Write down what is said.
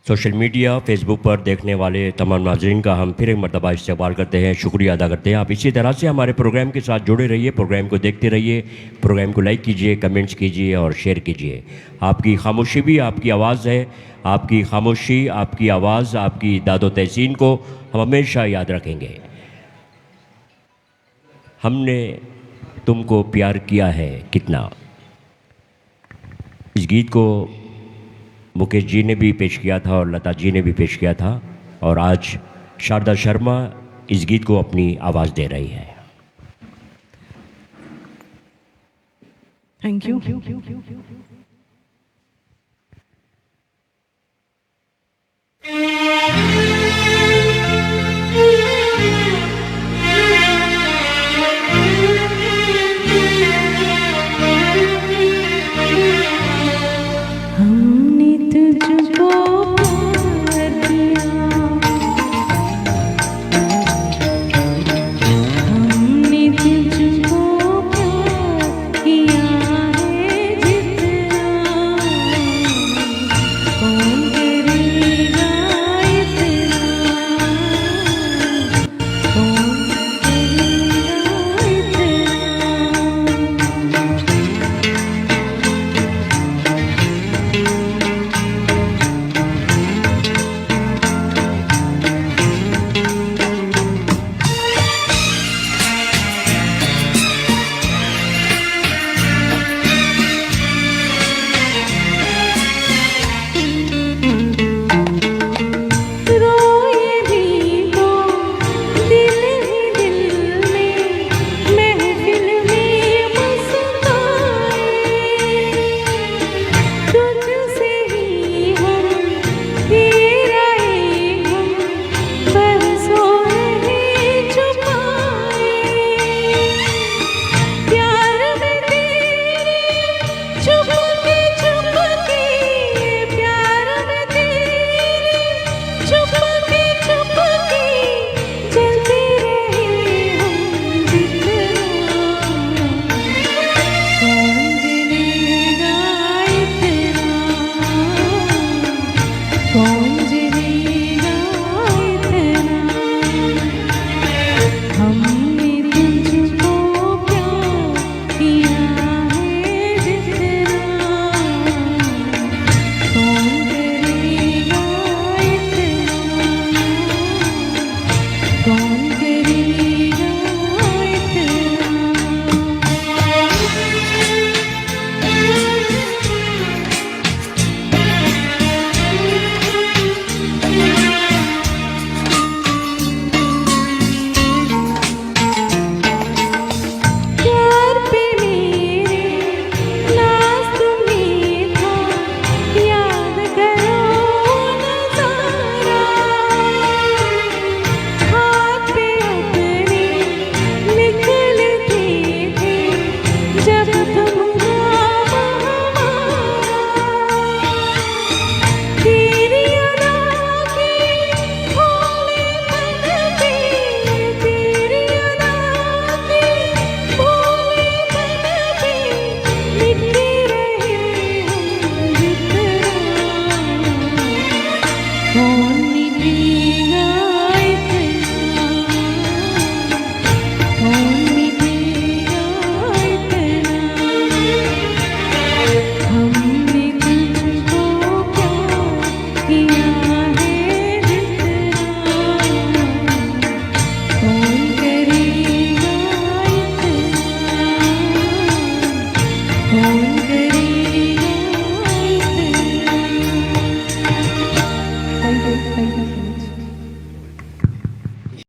Social media Facebook पर देखने वाले तमाम नाज़रीन का हम फिर एक मरतबा इस्तेमाल करते हैं, शुक्रिया अदा करते हैं। आप इसी तरह से हमारे प्रोग्राम के साथ जुड़े रहिए, प्रोग्राम को देखते रहिए, प्रोग्राम को लाइक कीजिए, कमेंट्स कीजिए और शेयर कीजिए। आपकी खामोशी भी आपकी आवाज़ है, आपकी खामोशी, आपकी आवाज़, आपकी दादो तहसीन को हम हमेशा याद रखेंगे। हमने तुमको प्यार किया है कितना, इस गीत को मुकेश जी ने भी पेश किया था और लता जी ने भी पेश किया था, और आज शारदा शर्मा इस गीत को अपनी आवाज़ दे रही है। Thank you. He